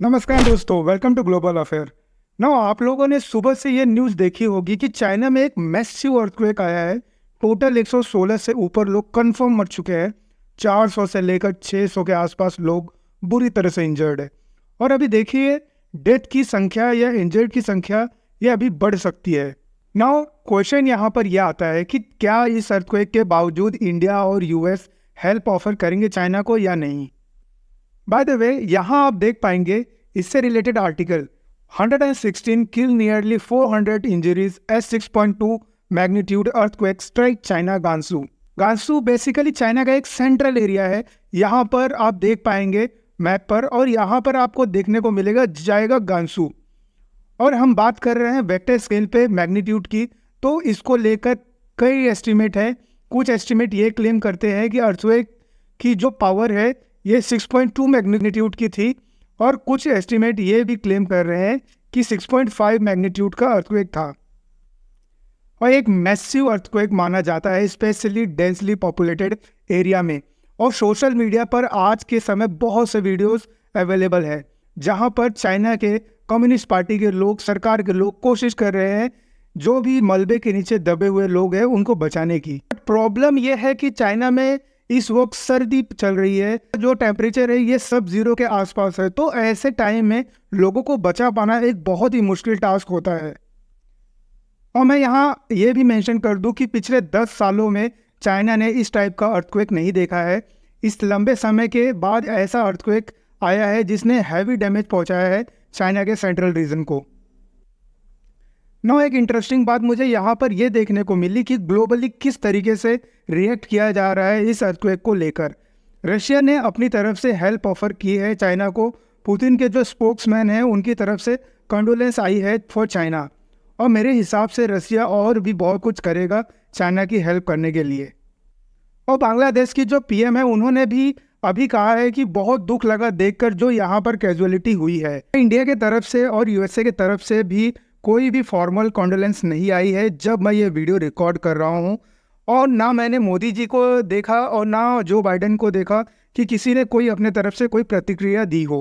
नमस्कार दोस्तों, welcome to global affair. ना आप लोगों ने सुबह से ये न्यूज़ देखी होगी कि चाइना में एक मैसिव अर्थक्वेक आया है। टोटल 116 से ऊपर लोग कंफर्म मर चुके हैं। 400 से लेकर 600 के आसपास लोग बुरी तरह से इंजर्ड है। और अभी देखिए, डेथ की संख्या या इंजर्ड की संख्या ये अभी बढ़ सकती है। नाउ क्वेश्चन यहाँ पर यह आता है कि क्या इस अर्थक्वेक के बावजूद इंडिया और यूएस हेल्प ऑफर करेंगे चाइना को या नहीं। बाय द वे, यहाँ आप देख पाएंगे इससे related article 116 kill nearly 400 injuries as 6.2 magnitude earthquake strike China Gansu. Gansu basically China का एक सेंट्रल एरिया है। यहाँ पर आप देख पाएंगे मैप पर, और यहाँ पर आपको देखने को मिलेगा जाएगा गांसू। और हम बात कर रहे हैं वेक्टर स्केल पे मैग्नीट्यूड की, तो इसको लेकर कई एस्टिमेट है। कुछ एस्टिमेट ये क्लेम करते हैं कि अर्थक्वेक की जो पावर है ये 6.2 मैग्नीट्यूड की थी, और कुछ एस्टिमेट ये भी क्लेम कर रहे हैं कि 6.5 मैग्नीट्यूड का अर्थक्वेक था। और एक मैसिव अर्थक्वेक माना जाता है, स्पेशली डेंसली पॉपुलेटेड एरिया में। और सोशल मीडिया पर आज के समय बहुत से वीडियोस अवेलेबल है जहां पर चाइना के कम्युनिस्ट पार्टी के लोग, सरकार के लोग कोशिश कर रहे हैं जो भी मलबे के नीचे दबे हुए लोग हैं उनको बचाने की। प्रॉब्लम यह है कि चाइना में इस वक्त सर्दी चल रही है, जो टेम्परेचर है ये सब जीरो के आसपास है। तो ऐसे टाइम में लोगों को बचा पाना एक बहुत ही मुश्किल टास्क होता है। और मैं यहाँ ये भी मेंशन कर दूं कि पिछले 10 सालों में चाइना ने इस टाइप का अर्थक्वेक नहीं देखा है। इस लंबे समय के बाद ऐसा अर्थक्वेक आया है जिसने हैवी डैमेज पहुँचाया है चाइना के सेंट्रल रीजन को। एक इंटरेस्टिंग बात मुझे यहाँ पर यह देखने को मिली कि ग्लोबली किस तरीके से रिएक्ट किया जा रहा है इस अर्थक्वेक को लेकर। रशिया ने अपनी तरफ से हेल्प ऑफर की है चाइना को। पुतिन के जो स्पोक्समैन हैं उनकी तरफ से कंडोलेंस आई है फॉर चाइना, और मेरे हिसाब से रशिया और भी बहुत कुछ करेगा चाइना की हेल्प करने के लिए। और बांग्लादेश की जो पीएम है उन्होंने भी अभी कहा है कि बहुत दुख लगा देखकर जो यहाँ पर कैजुअलिटी हुई है। इंडिया के तरफ से और यूएसए के तरफ से भी कोई भी फॉर्मल कॉन्डोलेंस नहीं आई है जब मैं ये वीडियो रिकॉर्ड कर रहा हूँ। और ना मैंने मोदी जी को देखा और ना जो बाइडेन को देखा कि किसी ने कोई अपने तरफ से कोई प्रतिक्रिया दी हो।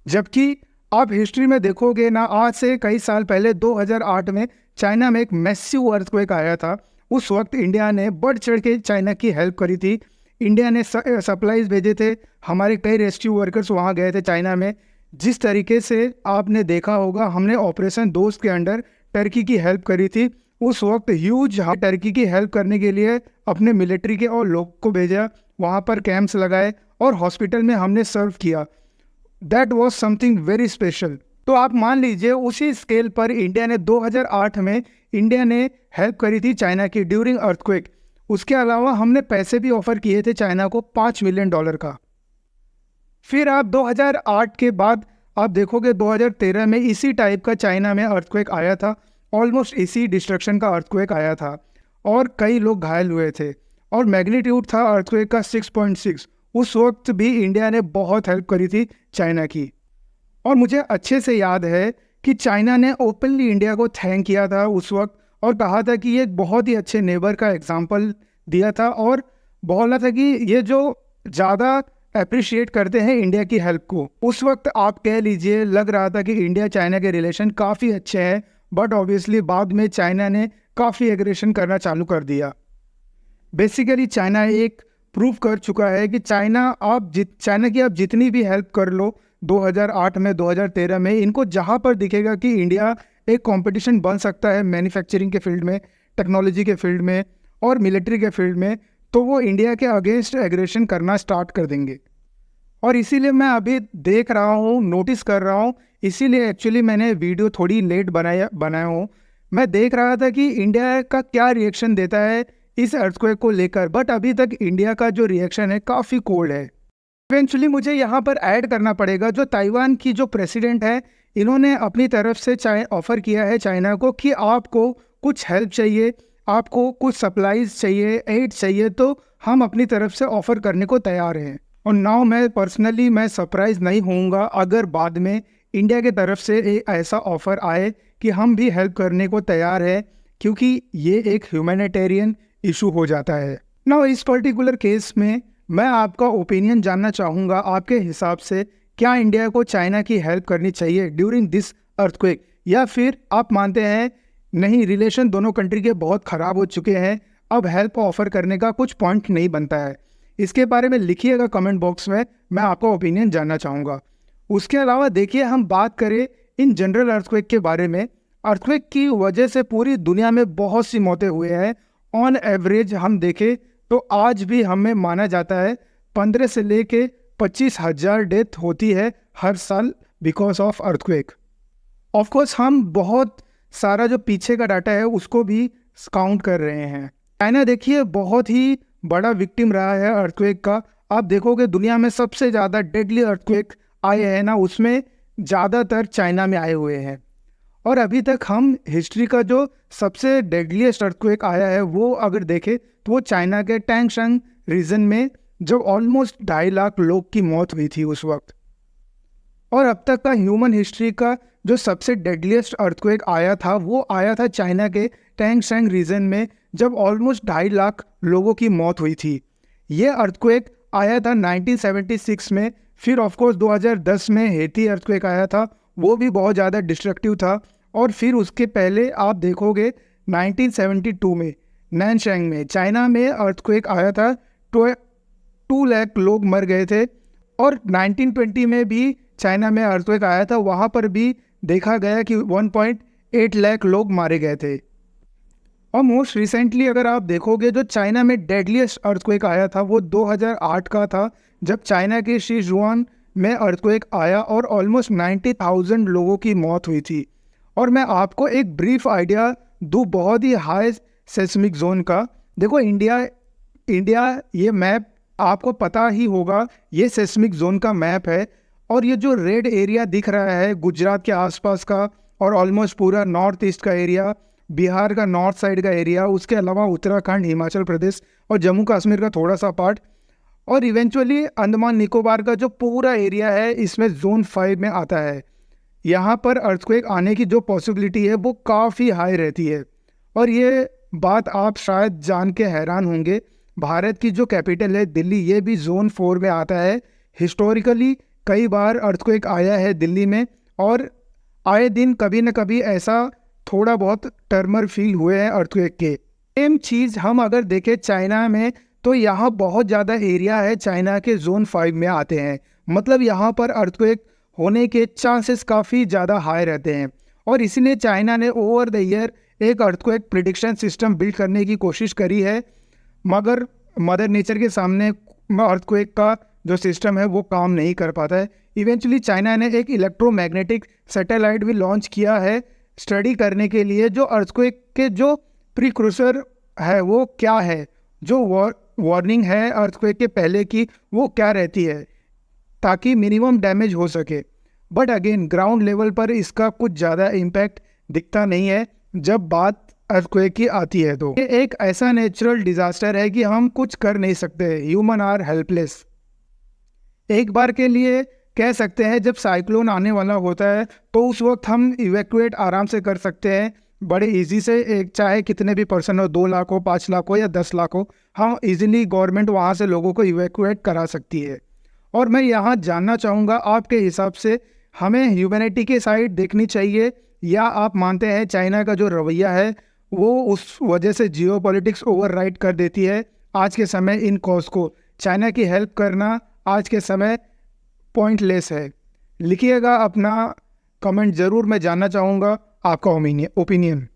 जबकि आप हिस्ट्री में देखोगे ना, आज से कई साल पहले 2008 में चाइना में एक मैसिव अर्थक्वेक आया था। उस वक्त इंडिया ने बढ़ चढ़ के चाइना की हेल्प करी थी। इंडिया ने सप्लाईज भेजे थे, हमारे कई रेस्क्यू वर्कर्स वहाँ गए थे चाइना में। जिस तरीके से आपने देखा होगा, हमने ऑपरेशन दोस्त के अंडर टर्की की हेल्प करी थी। उस वक्त ह्यूज टर्की की हेल्प करने के लिए अपने मिलिट्री के और लोग को भेजा, वहाँ पर कैंप्स लगाए और हॉस्पिटल में हमने सर्व किया। That was something very special. तो आप मान लीजिए उसी स्केल पर इंडिया ने 2008 में इंडिया ने हेल्प करी थी चाइना की ड्यूरिंग अर्थक्वेक। उसके अलावा हमने पैसे भी ऑफर किए थे चाइना को $5 मिलियन का। फिर आप 2008 के बाद आप देखोगे 2013 में इसी टाइप का चाइना में अर्थक्वेक आया था। ऑलमोस्ट इसी डिस्ट्रक्शन का अर्थक्वेक आया था और कई लोग घायल हुए थे, और मैग्नीट्यूड था अर्थक्वेक का 6.6। उस वक्त भी इंडिया ने बहुत हेल्प करी थी चाइना की। और मुझे अच्छे से याद है कि चाइना ने ओपनली इंडिया को थैंक किया था उस वक्त, और कहा था कि ये बहुत ही अच्छे नेबर का एग्जाम्पल दिया था, और बोला था कि ये जो ज़्यादा अप्रिशिएट करते हैं इंडिया की हेल्प को। उस वक्त आप कह लीजिए लग रहा था कि इंडिया चाइना के रिलेशन काफ़ी अच्छे हैं, बट ऑब्वियसली बाद में चाइना ने काफ़ी एग्रेशन करना चालू कर दिया। बेसिकली चाइना एक प्रूव कर चुका है कि चाइना की आप जितनी भी हेल्प कर लो 2008 में 2013 में, इनको जहाँ पर दिखेगा कि इंडिया एक कंपटीशन बन सकता है मैन्युफैक्चरिंग के फील्ड में, टेक्नोलॉजी के फील्ड में और मिलिट्री के फील्ड में, तो वो इंडिया के अगेंस्ट एग्रेशन करना स्टार्ट कर देंगे। और इसीलिए मैं अभी देख रहा हूँ, नोटिस कर रहा हूँ, इसीलिए एक्चुअली मैंने वीडियो थोड़ी लेट बनाया हूँ। मैं देख रहा था कि इंडिया का क्या रिएक्शन देता है इस अर्थक्वेक को लेकर, बट अभी तक इंडिया का जो रिएक्शन है काफ़ी कोल्ड है। इवेंचुअली मुझे यहाँ पर ऐड करना पड़ेगा, जो ताइवान की जो प्रेसिडेंट है, इन्होंने अपनी तरफ से ऑफ़र किया है चाइना को कि आपको कुछ हेल्प चाहिए, आपको कुछ सप्लाईज चाहिए, एड चाहिए, तो हम अपनी तरफ से ऑफ़र करने को तैयार हैं। और नाउ मैं पर्सनली सरप्राइज़ नहीं होऊंगा अगर बाद में इंडिया के तरफ से एक ऐसा ऑफ़र आए कि हम भी हेल्प करने को तैयार है, क्योंकि ये एक ह्यूमैनिटेरियन इशू हो जाता है। नाउ इस पर्टिकुलर केस में मैं आपका ओपिनियन जानना चाहूँगा, आपके हिसाब से क्या इंडिया को चाइना की हेल्प करनी चाहिए ड्यूरिंग दिस अर्थक्वेक, या फिर आप मानते हैं नहीं, रिलेशन दोनों कंट्री के बहुत ख़राब हो चुके हैं, अब हेल्प ऑफर करने का कुछ पॉइंट नहीं बनता है? इसके बारे में लिखिएगा कमेंट बॉक्स में, मैं आपका ओपिनियन जानना चाहूँगा। उसके अलावा देखिए, हम बात करें इन जनरल अर्थक्वेक के बारे में। अर्थक्वेक की वजह से पूरी दुनिया में बहुत सी मौतें हुए हैं। ऑन एवरेज हम देखें तो आज भी हमें माना जाता है 15 से लेके 25,000 डेथ होती है हर साल बिकॉज ऑफ अर्थक्वेक। ऑफकोर्स हम बहुत सारा जो पीछे का डाटा है उसको भी काउंट कर रहे हैं। चाइना देखिए बहुत ही बड़ा विक्टिम रहा है अर्थक्वेक का। आप देखोगे दुनिया में सबसे ज़्यादा डेडली अर्थक्वेक आए हैं ना, उसमें ज़्यादातर चाइना में आए हुए हैं। और अभी तक हम हिस्ट्री का जो सबसे डेडलीस्ट अर्थक्वेक आया है वो अगर देखें तो वो चाइना के टैंगशंग रीजन में, जब ऑलमोस्ट 2.5 लाख लोग की मौत हुई थी उस वक्त। और अब तक का ह्यूमन हिस्ट्री का जो सबसे डेडलीस्ट अर्थक्वेक आया था वो आया था चाइना के टैंगशंग रीजन में, जब ऑलमोस्ट 2.5 लाख लोगों की मौत हुई थी। ये अर्थक्वेक आया था 1976 में। फिर ऑफकोर्स 2010 में हेती अर्थक्वेक आया था, वो भी बहुत ज़्यादा डिस्ट्रक्टिव था। और फिर उसके पहले आप देखोगे 1972 में नैनशैंग में चाइना में अर्थक्वेक आया था, 2 लाख लोग मर गए थे। और 1920 में भी चाइना में अर्थक्वेक आया था, वहाँ पर भी देखा गया कि 1.8 लाख लोग मारे गए थे। और मोस्ट रिसेंटली अगर आप देखोगे जो चाइना में डेडलीस्ट अर्थक्वेक आया था वो 2008 का था, जब चाइना के सिचुआन में अर्थक्वेक आया और ऑलमोस्ट 90,000 लोगों की मौत हुई थी। और मैं आपको एक ब्रीफ आइडिया दूँ बहुत ही हाई सेस्मिक जोन का। देखो इंडिया ये मैप आपको पता ही होगा, ये सेस्मिक जोन का मैप है। और ये जो रेड एरिया दिख रहा है गुजरात के आसपास का, और ऑलमोस्ट पूरा नॉर्थ ईस्ट का एरिया, बिहार का नॉर्थ साइड का एरिया, उसके अलावा उत्तराखंड, हिमाचल प्रदेश और जम्मू कश्मीर का थोड़ा सा पार्ट, और इवेंचुअली अंडमान निकोबार का जो पूरा एरिया है इसमें जोन 5 में आता है। यहाँ पर अर्थक्वेक आने की जो पॉसिबिलिटी है वो काफ़ी हाई रहती है। और ये बात आप शायद जान के हैरान होंगे, भारत की जो कैपिटल है दिल्ली, ये भी जोन 4 में आता है। हिस्टोरिकली कई बार अर्थक्वेक आया है दिल्ली में, और आए दिन कभी न कभी ऐसा थोड़ा बहुत टर्मर फील हुए हैं अर्थक्वेक के। सेम चीज़ हम अगर देखें चाइना में, तो यहाँ बहुत ज़्यादा एरिया है चाइना के जोन 5 में आते हैं। मतलब यहाँ पर अर्थक्वेक होने के चांसेस काफ़ी ज़्यादा हाई रहते हैं। और इसलिए चाइना ने ओवर द ईयर एक अर्थक्वेक प्रिडिक्शन सिस्टम बिल्ड करने की कोशिश करी है, मगर मदर नेचर के सामने अर्थक्वेक का जो सिस्टम है वो काम नहीं कर पाता है। इवेंचुअली चाइना ने एक इलेक्ट्रोमैग्नेटिक सैटेलाइट भी लॉन्च किया है स्टडी करने के लिए, जो अर्थक्वेक के जो प्रीक्रूसर है वो क्या है, जो वार्निंग है अर्थक्वेक के पहले की वो क्या रहती है, ताकि मिनिमम डैमेज हो सके। बट अगेन ग्राउंड लेवल पर इसका कुछ ज़्यादा इम्पैक्ट दिखता नहीं है जब बात अर्थक्वेक की आती है। तो ये एक ऐसा नेचुरल डिज़ास्टर है कि हम कुछ कर नहीं सकते, ह्यूमन आर हेल्पलेस। एक बार के लिए कह सकते हैं जब साइक्लोन आने वाला होता है तो उस वक्त हम इवैक्यूएट आराम से कर सकते हैं बड़े इजी से। एक चाहे कितने भी पर्सन हो, 2 लाख हो, 5 लाख हो या 10 लाख हो, हम इजीली गवर्नमेंट वहाँ से लोगों को इवैक्यूएट करा सकती है। और मैं यहाँ जानना चाहूँगा आपके हिसाब से हमें ह्यूमैनिटी के साइड देखनी चाहिए, या आप मानते हैं चाइना का जो रवैया है वो उस वजह से जियोपॉलिटिक्स ओवरराइड कर देती है आज के समय इन कॉज को? चाइना की हेल्प करना आज के समय पॉइंटलेस है। लिखिएगा अपना कमेंट ज़रूर, मैं जानना चाहूँगा आपका ओपिनियन।